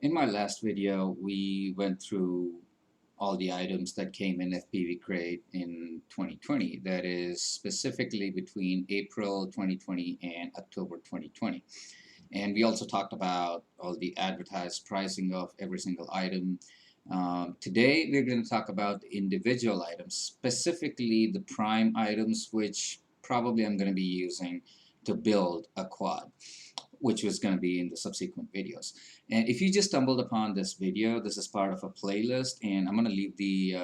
In my last video, we went through all the items that came in FPV Crate in 2020, that is specifically between April 2020 and October 2020. And we also talked about all the advertised pricing of every single item. Today, we're going to talk about the individual items, specifically the prime items, which probably I'm going to be using to build a quad, which was going to be in the subsequent videos. And if you just stumbled upon this video, this is part of a playlist, and I'm going to leave the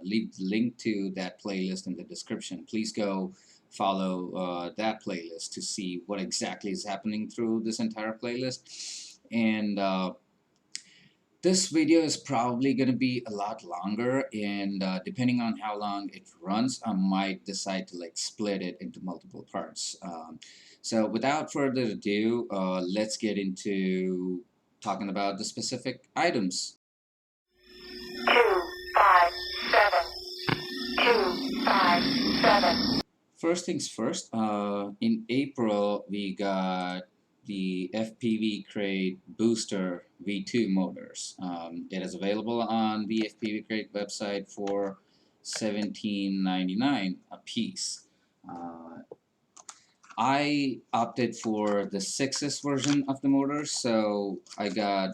leave the link to that playlist in the description. Please go follow that playlist to see what exactly is happening through this entire playlist. And this video is probably going to be a lot longer, and depending on how long it runs, I might decide to split it into multiple parts. So without further ado, let's get into talking about the specific items. 257. First things first, in April we got the FPV Crate Booster V2 motors. It is available on the FPV Crate website for $17.99 a piece. I opted for the 6S version of the motor, so I got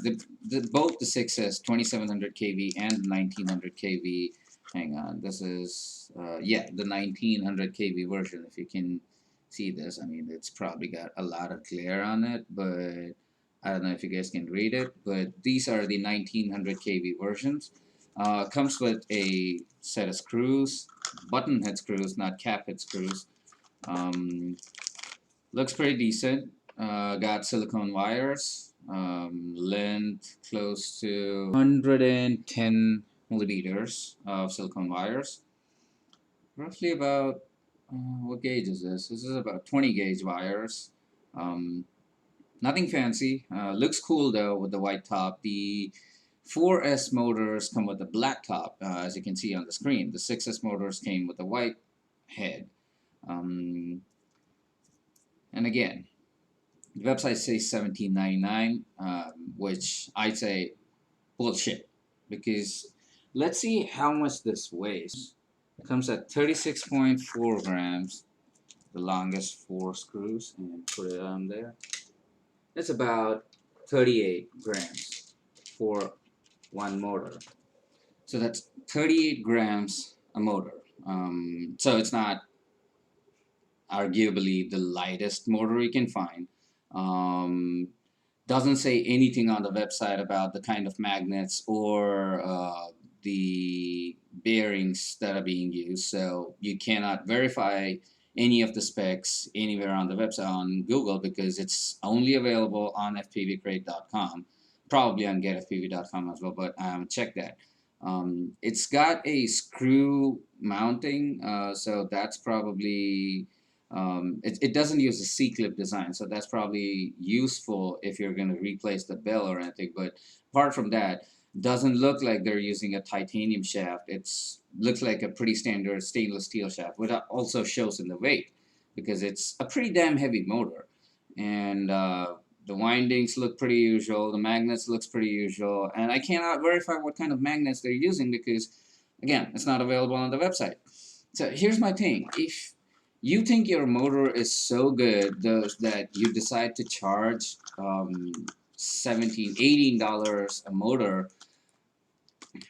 both the 6S 2700 kV and 1900 kV. Hang on, this is yeah, the 1900 kV version. If you can see this, I mean, it's probably got a lot of glare on it, but I don't know if you guys can read it. But these are the 1900 kV versions. Comes with a set of screws, button head screws, not cap head screws. Looks pretty decent. Got silicone wires, length close to 110 millimeters of silicone wires. Roughly about, what gauge is this? This is about 20 gauge wires. Nothing fancy. Looks cool though with the white top. The 4S motors come with a black top, as you can see on the screen. The 6S motors came with a white head. And again, the website says $17.99, which I'd say bullshit, because let's see how much this weighs. It comes at 36.4 grams, the longest 4 screws, and put it on there. It's about 38 grams for one motor. So that's 38 grams a motor. So it's not arguably the lightest motor you can find. Doesn't say anything on the website about the kind of magnets or the bearings that are being used, so you cannot verify any of the specs anywhere on the website on Google, because it's only available on fpvcrate.com, probably on getfpv.com as well, but check that. It's got a screw mounting, so that's probably it doesn't use a C-clip design, so that's probably useful if you're going to replace the bell or anything. But apart from that, doesn't look like they're using a titanium shaft. It's looks like a pretty standard stainless steel shaft, which also shows in the weight, because it's a pretty damn heavy motor. And the windings look pretty usual. The magnets looks pretty usual. And I cannot verify what kind of magnets they're using, because, again, it's not available on the website. So here's my thing. If you think your motor is so good that you decide to charge $17, $18 a motor,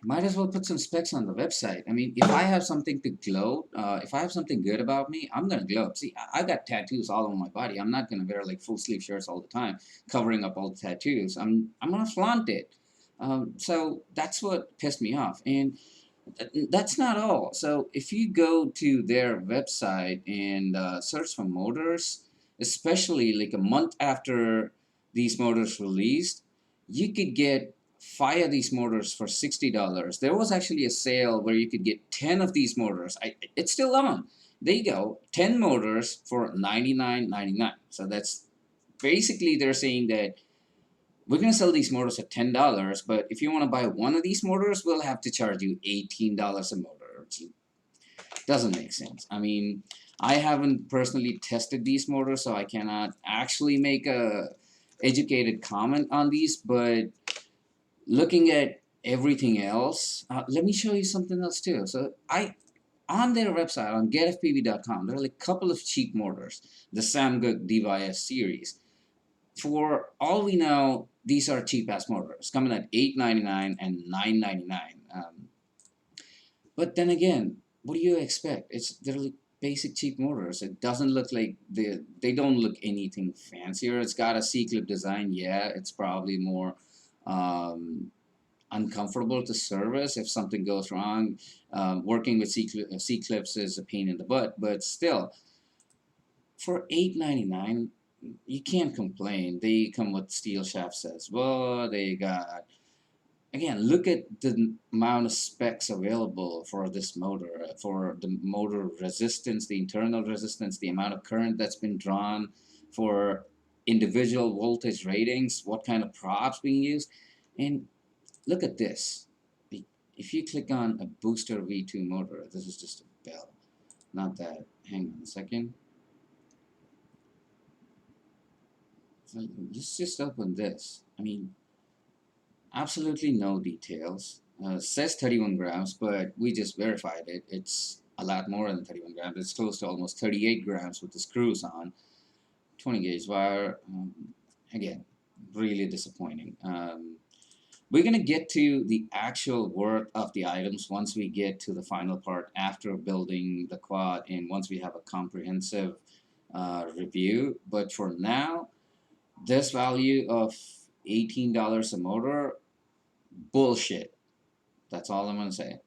might as well put some specs on the website. I mean, if I have something to gloat, if I have something good about me, I'm gonna gloat. See, I got tattoos all over my body. I'm not gonna wear full sleeve shirts all the time, covering up all the tattoos. I'm gonna flaunt it. So that's what pissed me off. And that's not all. So if you go to their website and search for motors, especially a month after these motors released, you could get 5 of these motors for $60. There was actually a sale where you could get 10 of these motors. It's still on. There you go, 10 motors for $99.99. So that's basically, they're saying that we're going to sell these motors at $10, but if you want to buy one of these motors, we'll have to charge you $18 a motor. It doesn't make sense. I mean, I haven't personally tested these motors, so I cannot actually make a educated comment on these, but Looking at everything else, let me show you something else too. So on their website on getfpv.com, there are like a couple of cheap motors, the Samguk Diva series. For all we know, these are cheap ass motors coming at $899 and $999. But then again, what do you expect? They're like basic cheap motors. It doesn't look like they don't look anything fancier. It's got a C-clip design. Yeah, it's probably more um, uncomfortable to service if something goes wrong. Working with C-clips is a pain in the butt, but still, for $899, you can't complain. They come with steel shafts as well. They got, again, look at the amount of specs available for this motor, for the motor resistance, the internal resistance, the amount of current that's been drawn, for individual voltage ratings, what kind of props being used, and look at this. If you click on a booster V2 motor, this is just a bell, not that. Hang on a second. So let's just open this. I mean, absolutely no details. Says 31 grams, but we just verified it. It's a lot more than 31 grams. It's close to almost 38 grams with the screws on. 20 gauge wire. Again, really disappointing. We're going to get to the actual worth of the items once we get to the final part after building the quad and once we have a comprehensive review. But for now, this value of $18 a motor, bullshit. That's all I'm going to say.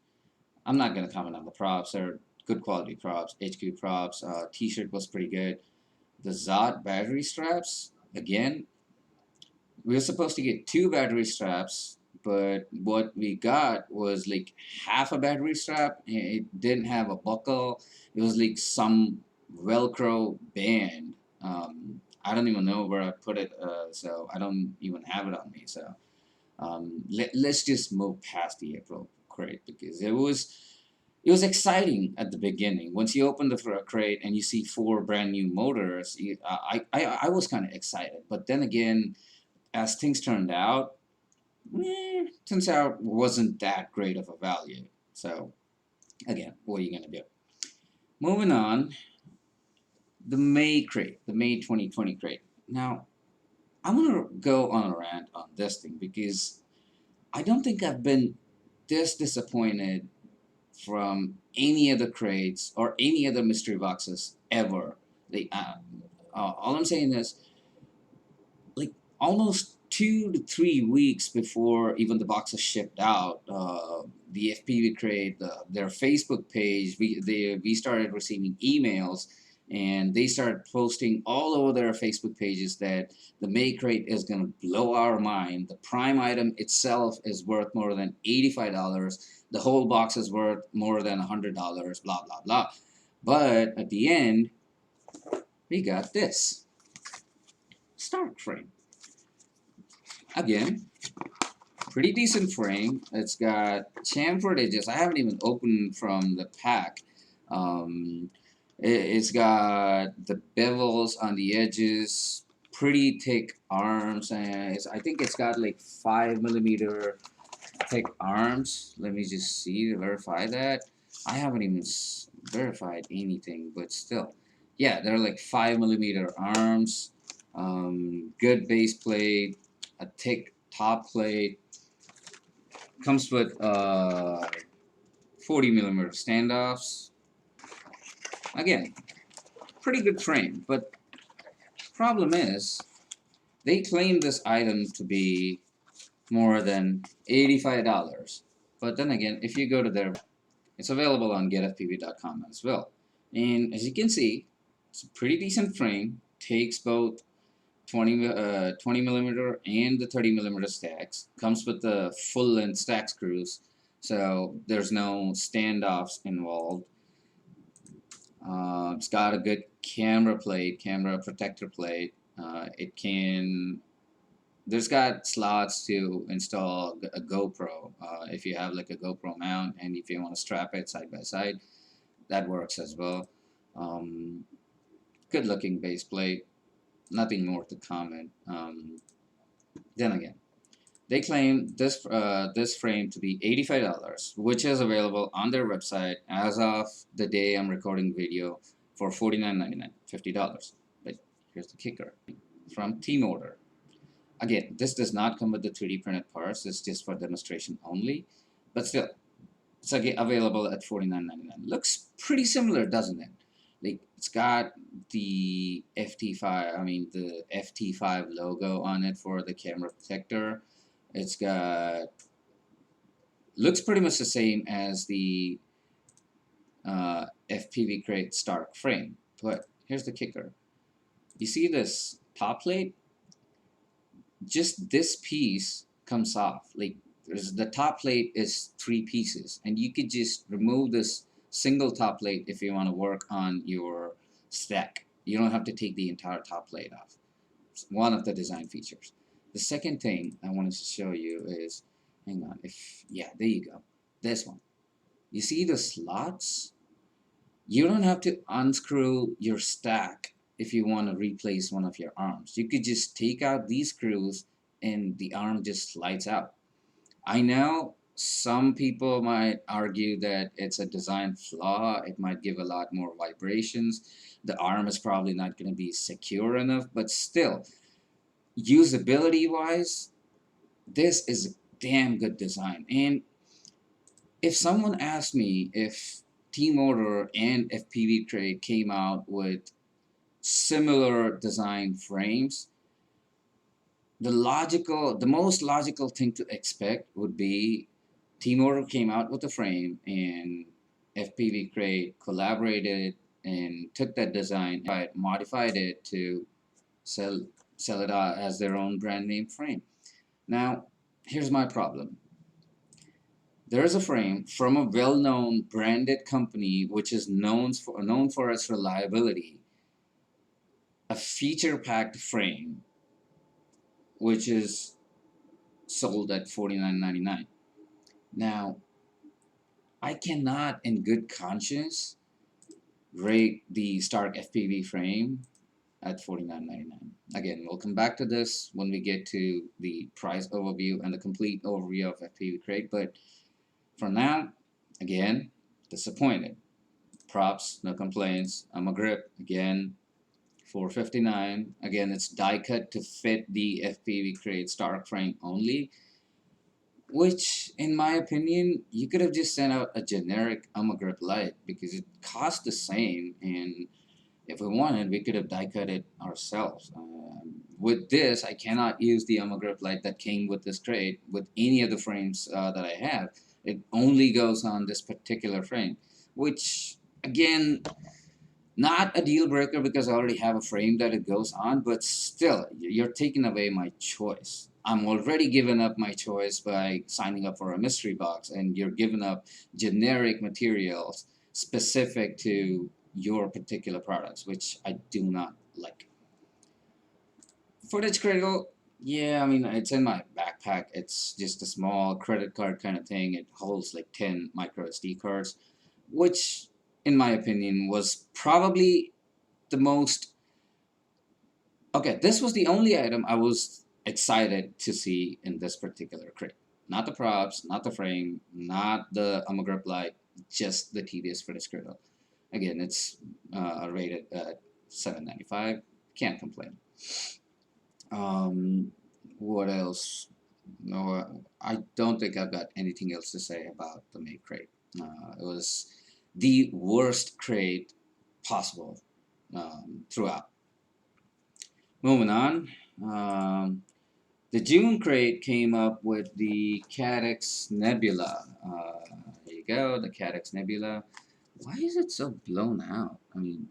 I'm not going to comment on the props. They're good quality props, HQ props. T-shirt was pretty good. The Zod battery straps, again, we were supposed to get two battery straps, but what we got was like half a battery strap. It didn't have a buckle. It was like some Velcro band. I don't even know where I put it, so I don't even have it on me. So let's just move past the April crate because it was exciting at the beginning. Once you open the crate and you see four brand new motors, I was kind of excited. But then again, as things turned out, turns out wasn't that great of a value. So again, what are you gonna do? Moving on, the May crate, the May 2020 crate. Now I'm gonna go on a rant on this thing because I don't think I've been this disappointed from any other crates or any other mystery boxes ever. All I'm saying is, like, almost 2 to 3 weeks before even the box is shipped out, the FPV Crate, their Facebook page, we started receiving emails, and they started posting all over their Facebook pages that the May Crate is going to blow our mind. The prime item itself is worth more than $85. The whole box is worth more than $100. Blah blah blah. But at the end, we got this Stark frame. Again, pretty decent frame. It's got chamfered edges. I haven't even opened from the pack. It's got the bevels on the edges, pretty thick arms, and I think it's got like 5 millimeter thick arms. Let me just see to verify that. I haven't even verified anything, but still, yeah, they're like 5 millimeter arms. Good base plate, a thick top plate. Comes with 40 millimeter standoffs. Again, pretty good frame, but problem is they claim this item to be more than $85. But then again, if you go to their, it's available on getfpv.com as well. And as you can see, it's a pretty decent frame. Takes both 20 millimeter and the 30 millimeter stacks. Comes with the full length stack screws, so there's no standoffs involved. It's got a good camera plate, camera protector plate. It can. There's got slots to install a GoPro if you have like a GoPro mount, and if you want to strap it side by side, that works as well. Um, Good looking base plate. Nothing more to comment. Then again, They claim this frame to be $85, which is available on their website as of the day I'm recording video for $49.99, $50. But here's the kicker: from T-Motor. Again, this does not come with the 3D printed parts. It's just for demonstration only. But still, it's again available at $49.99. Looks pretty similar, doesn't it? Like it's got the the FT5 logo on it for the camera protector. It's got looks pretty much the same as the FPV Crate Stark frame. But here's the kicker: you see this top plate? Just this piece comes off. Like the top plate is 3 pieces, and you could just remove this single top plate if you want to work on your stack. You don't have to take the entire top plate off. It's one of the design features. The second thing I wanted to show you is, hang on, yeah, there you go. This one. You see the slots? You don't have to unscrew your stack if you want to replace one of your arms. You could just take out these screws and the arm just slides out. I know some people might argue that it's a design flaw. It might give a lot more vibrations. The arm is probably not going to be secure enough, but still, usability wise, this is a damn good design. And if someone asked me if T-Motor and FPV Crate came out with similar design frames, the most logical thing to expect would be T-Motor came out with a frame and FPV Crate collaborated and took that design, modified it to sell it out as their own brand name frame. Now, here's my problem. There's a frame from a well-known branded company which is known for its reliability, a feature-packed frame which is sold at $49.99. Now, I cannot in good conscience rate the Stark FPV frame at $49.99. Again, we'll come back to this when we get to the price overview and the complete overview of FPV Crate, but for now, again, disappointed. Props, no complaints. I'm a grip, again, $459. Again, it's die cut to fit the FPV Crate Stark frame only, which, in my opinion, you could have just sent out a generic grip light because it costs the same, and if we wanted, we could have die cut it ourselves. With this, I cannot use the grip light that came with this crate with any of the frames that I have. It only goes on this particular frame, which, again, not a deal breaker because I already have a frame that it goes on, but still, you're taking away my choice. I'm already giving up my choice by signing up for a mystery box, and you're giving up generic materials specific to your particular products, which I do not like. Footage critical, yeah, I mean, it's in my backpack. It's just a small credit card kind of thing. It holds like 10 micro SD cards, which, in my opinion, was probably the most. Okay, this was the only item I was excited to see in this particular crate. Not the props, not the frame, not the grip light, just the TVS footage critical. Again, it's rated at $7.95. Can't complain. What else? No, I don't think I've got anything else to say about the May crate. It was the worst crate possible throughout. Moving on. The June crate came up with the Cadex Nebula. There you go, the Cadex Nebula. Why is it so blown out? I mean,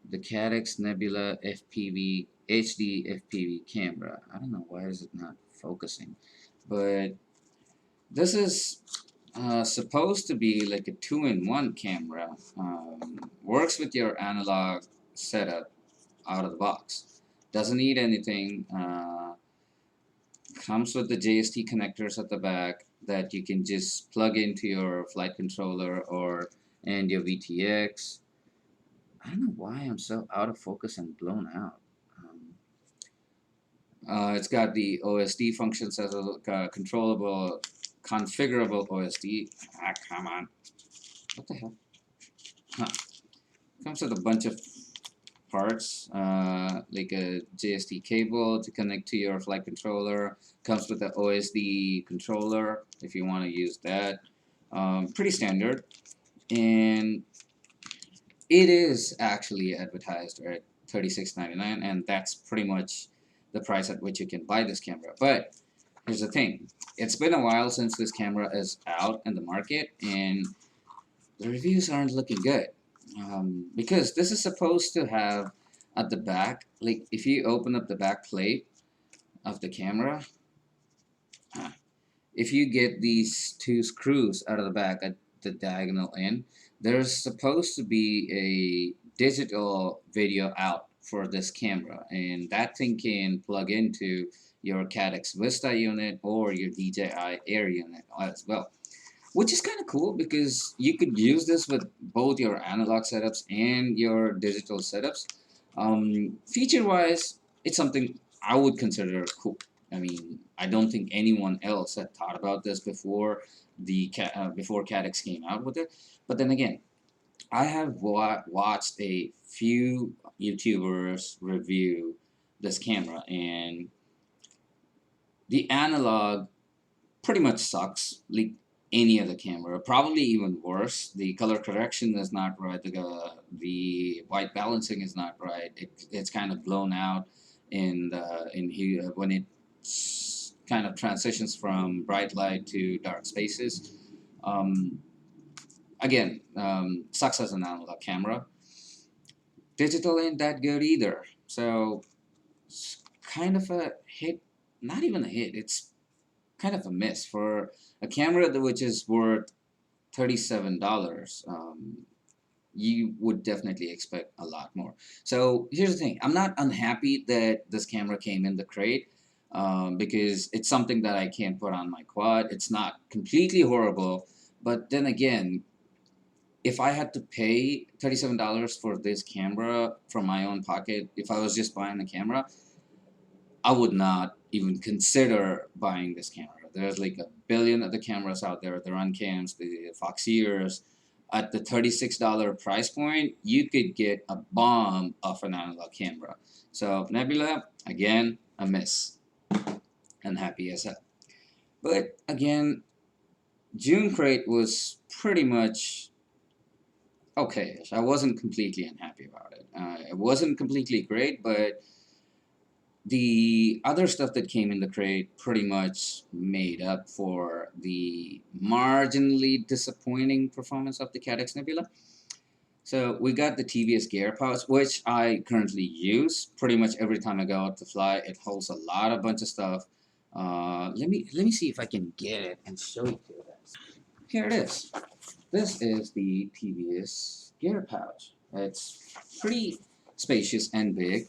the Cadex Nebula FPV HD FPV camera. I don't know why is it not focusing, but this is supposed to be like a 2-in-1 camera. Works with your analog setup out of the box. Doesn't need anything. Comes with the JST connectors at the back that you can just plug into your flight controller and your VTX. I don't know why I'm so out of focus and blown out. It's got the OSD functions as a controllable, configurable OSD. Ah, come on. What the hell? Huh. Comes with a bunch of parts, like a JST cable to connect to your flight controller. Comes with the OSD controller if you want to use that. Pretty standard. And it is actually advertised at $36.99, and that's pretty much the price at which you can buy this camera. But here's the thing, it's been a while since this camera is out in the market, and the reviews aren't looking good. Because this is supposed to have at the back, like if you open up the back plate of the camera, if you get these two screws out of the back at the diagonal end, there's supposed to be a digital video out for this camera, and that thing can plug into your Cadex Vista unit or your DJI Air unit as well, which is kind of cool because you could use this with both your analog setups and your digital setups. Feature wise, it's something I would consider cool. I mean, I don't think anyone else had thought about this before before Cadex came out with it. But then again, I have watched a few YouTubers review this camera, and the analog pretty much sucks. Like any other camera, probably even worse. The color correction is not right. The white balancing is not right. It's kind of blown out in here when it kind of transitions from bright light to dark spaces. Um, Sucks as an analog camera. Digital ain't that good either. So it's kind of a hit. Not even a hit. It's kind of a miss for a camera which is worth $37. You would definitely expect a lot more. So here's the thing: I'm not unhappy that this camera came in the crate, because it's something that I can't put on my quad. It's not completely horrible, but then again, if I had to pay $37 for this camera from my own pocket, if I was just buying a camera, I would not even consider buying this camera. There's like a billion other cameras out there, the Runcams, the Foxeers. At the $36 price point, you could get a bomb of an analog camera. So Nebula, again, a miss. Unhappy as hell. But again, June Crate was pretty much okay. I wasn't completely unhappy about it. It wasn't completely great, but the other stuff that came in the crate pretty much made up for the marginally disappointing performance of the Cadex Nebula. So we got the TVS gear pouch, which I currently use pretty much every time I go out to fly. It holds a bunch of stuff. Let me see if I can get it and show you guys. Here it is. This is the TVS gear pouch. It's pretty spacious and big.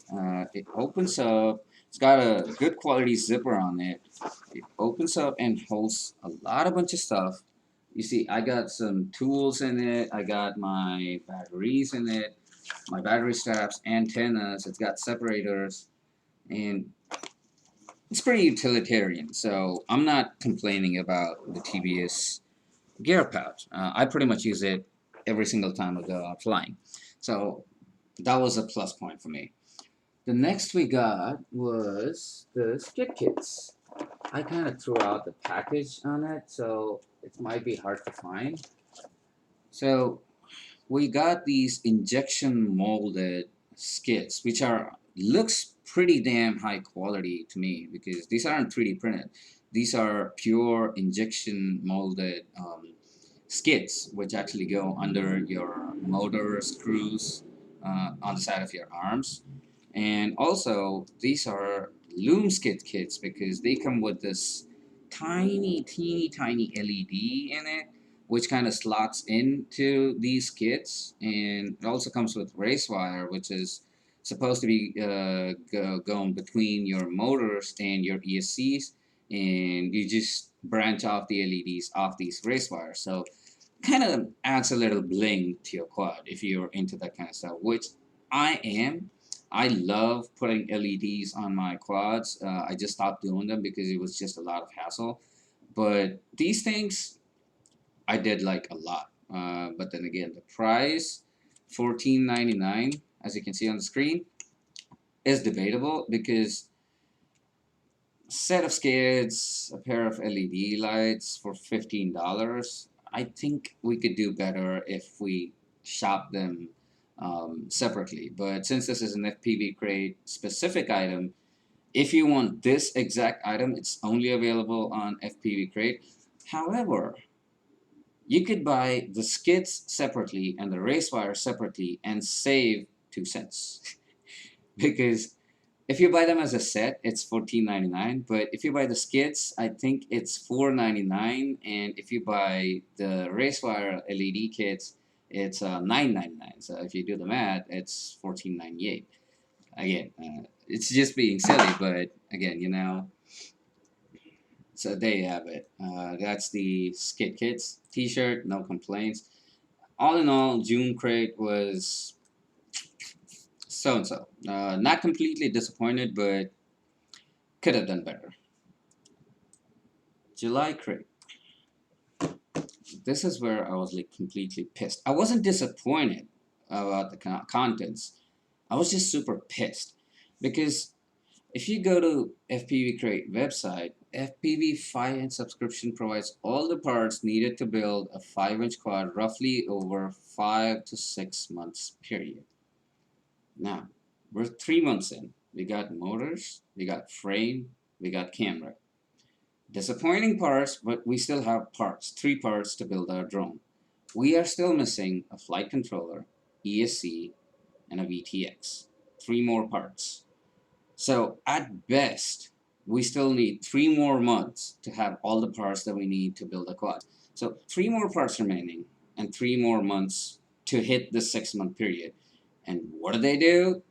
It opens up. It's got a good quality zipper on it. It opens up and holds a bunch of stuff. You see, I got some tools in it. I got my batteries in it, my battery straps, antennas. It's got separators, and it's pretty utilitarian. So I'm not complaining about the TVS gear pouch. I pretty much use it every single time I go out flying. So that was a plus point for me. The next we got was the skid kits. I kind of threw out the package on it, so it might be hard to find. So we got these injection molded skids, which are looks pretty damn high quality to me because these aren't 3D printed. These are pure injection molded skids, which actually go under your motor screws on the side of your arms. And also, these are loom skid kits because they come with this teeny tiny LED in it, which kind of slots into these kits. And it also comes with race wire, which is supposed to be going between your motors and your ESCs. And you just branch off the LEDs off these race wires. So kind of adds a little bling to your quad if you're into that kind of stuff, which I am. I love putting LEDs on my quads. I just stopped doing them because it was just a lot of hassle. But these things I did like a lot. But then again, the price, $14.99, as you can see on the screen, is debatable because set of skids, a pair of LED lights for $15. I think we could do better if we shop them separately. But since this is an FPV Crate specific item, if you want this exact item, it's only available on FPV Crate. However, you could buy the skids separately and the race wire separately and save 2 cents. Because if you buy them as a set, it's $14.99. But if you buy the skids, I think it's $4.99. And if you buy the Racewire LED kits, it's $9.99. So if you do the math, it's $14.98. Again, it's just being silly, but again, you know. So there you have it. That's the skid kits T-shirt. No complaints. All in all, June Crate was so and so. Not completely disappointed, but could have done better. July Crate. This is where I was like completely pissed. I wasn't disappointed about the contents. I was just super pissed because if you go to FPV Crate website, FPV 5-inch subscription provides all the parts needed to build a 5-inch quad roughly over 5 to 6 months period. Now, we're 3 months in. We got motors, we got frame, we got camera. Disappointing parts, but we still have parts, 3 parts to build our drone. We are still missing a flight controller, ESC, and a VTX. 3 more parts. So at best, we still need 3 more months to have all the parts that we need to build a quad. So 3 more parts remaining and 3 more months to hit the 6-month period. And what do?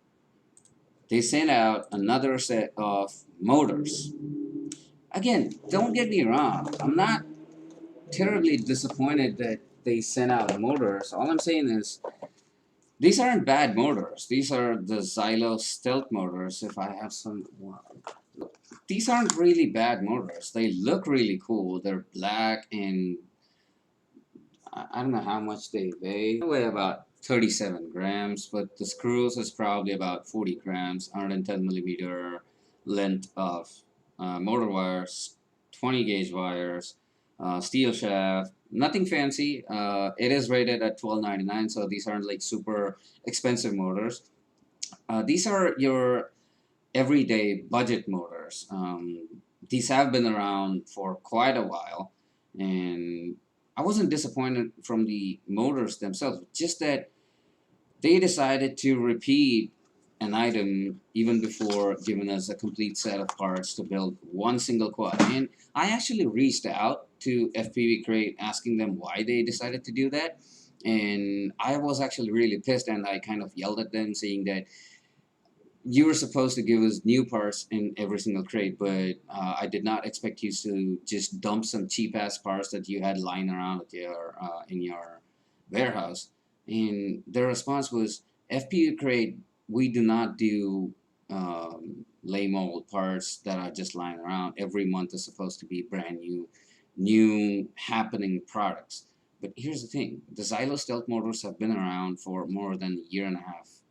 They sent out another set of motors. Again, don't get me wrong. I'm not terribly disappointed that they sent out motors. All I'm saying is these aren't bad motors. These are the Xylo Stealth motors. If I have some, these aren't really bad motors. They look really cool. They're black and I don't know how much they weigh. They weigh about 37 grams, but the screws is probably about 40 grams, 110 millimeter length of motor wires, 20 gauge wires, steel shaft, nothing fancy. It is rated at $12.99, so these aren't like super expensive motors. These are your everyday budget motors. These have been around for quite a while, and I wasn't disappointed from the motors themselves, just that they decided to repeat an item even before giving us a complete set of parts to build one single quad. And I actually reached out to FPV Crate asking them why they decided to do that. And I was actually really pissed, and I kind of yelled at them saying that you were supposed to give us new parts in every single crate, but I did not expect you to just dump some cheap ass parts that you had lying around at your in your warehouse. And their response was, "FPU Crate, we do not do lame old parts that are just lying around. Every month is supposed to be brand new happening products." But here's the thing: the Xylo Stealth motors have been around for more than a year and a half,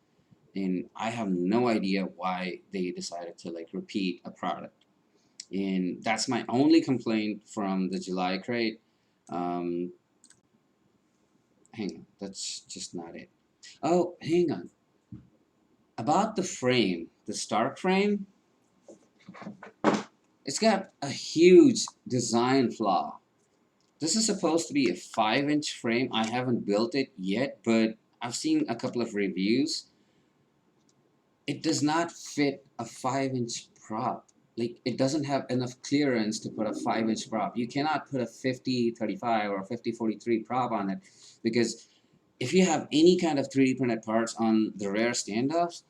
and I have no idea why they decided to like repeat a product. And that's my only complaint from the July crate. Um, Hang on, that's just not it. Oh, hang on. About the frame, the Stark frame, it's got a huge design flaw. This is supposed to be a 5-inch frame. I haven't built it yet, but I've seen a couple of reviews. It does not fit a 5-inch prop. Like, it doesn't have enough clearance to put a 5-inch prop. You cannot put a 50-35 or 50-43 prop on it, because if you have any kind of 3D printed parts on the rare standoffs,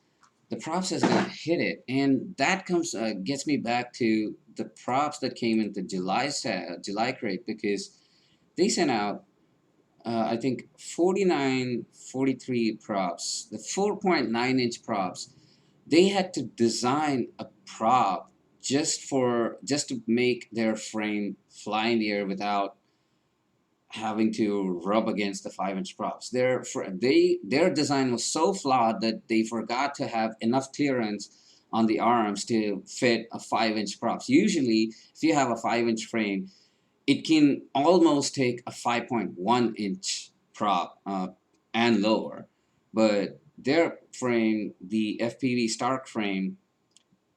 the props is gonna hit it. And that comes gets me back to the props that came into July crate, because they sent out I think 49, 43 props, the 4.9-inch props. they had to design a prop just to make their frame fly in the air without having to rub against the 5-inch props. Their design was so flawed that they forgot to have enough clearance on the arms to fit a 5-inch props. Usually, if you have a 5-inch frame, it can almost take a 5.1-inch prop and lower. But their frame, the FPV Stark frame,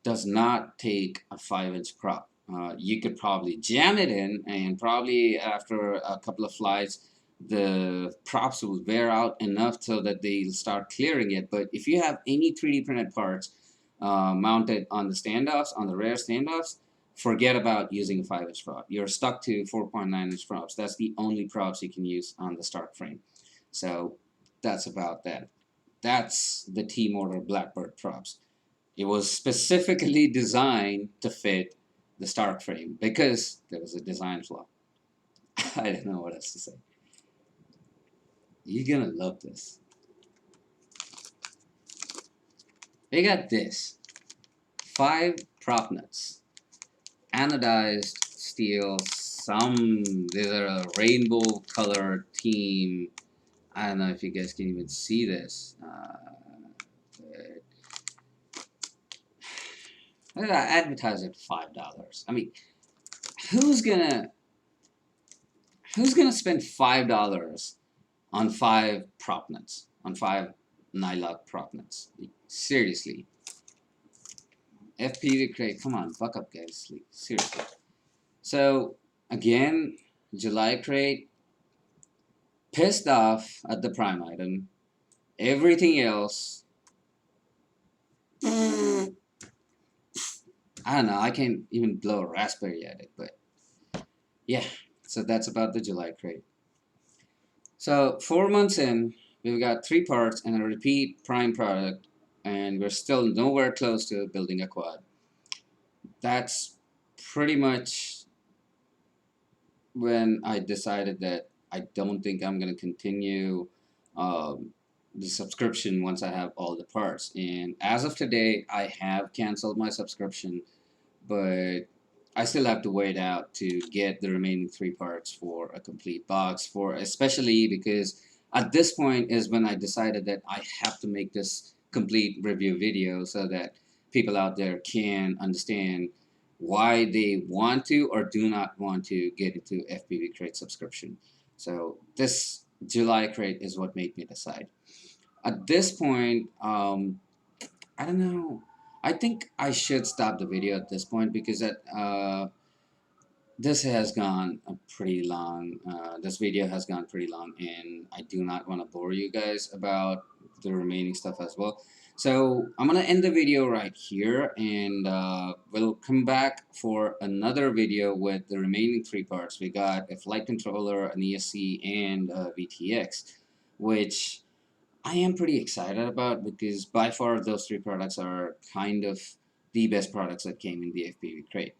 does not take a 5-inch prop. You could probably jam it in, and probably after a couple of flights, the props will wear out enough so that they'll start clearing it. But if you have any 3D printed parts mounted on the standoffs, on the rear standoffs, forget about using a 5-inch prop. You're stuck to 4.9-inch props. That's the only props you can use on the Stark frame. So that's about that. That's the T-Motor Blackbird props. It was specifically designed to fit the Stark frame because there was a design flaw. I don't know what else to say. You're gonna love this. They got this 5 prop nuts, anodized steel. These are a rainbow colored team. I don't know if you guys can even see this. I advertise at $5. I mean, who's gonna who's gonna spend $5 on 5 prop nuts, on 5 nylock prop nuts? Seriously, FPV Crate, come on, fuck up, guys. Seriously. So again, July Crate, pissed off at the prime item. Everything else, I don't know. I can't even blow a raspberry at it, but yeah. So that's about the July Crate. So 4 months in, we've got 3 parts and a repeat prime product, and we're still nowhere close to building a quad. That's pretty much when I decided that I don't think I'm going to continue um, the subscription once I have all the parts. And as of today, I have canceled my subscription, but I still have to wait out to get the remaining 3 parts for a complete box. For especially because at this point is when I decided that I have to make this complete review video so that people out there can understand why they want to or do not want to get into FPV Crate subscription. So this July Crate is what made me decide. At this point, I don't know. I think I should stop the video at this point because this has gone a pretty long. This video has gone pretty long, and I do not want to bore you guys about the remaining stuff as well. So I'm gonna end the video right here, and we'll come back for another video with the remaining 3 parts. We got a flight controller, an ESC, and a VTX, which I am pretty excited about because by far those 3 products are kind of the best products that came in the FPV Crate.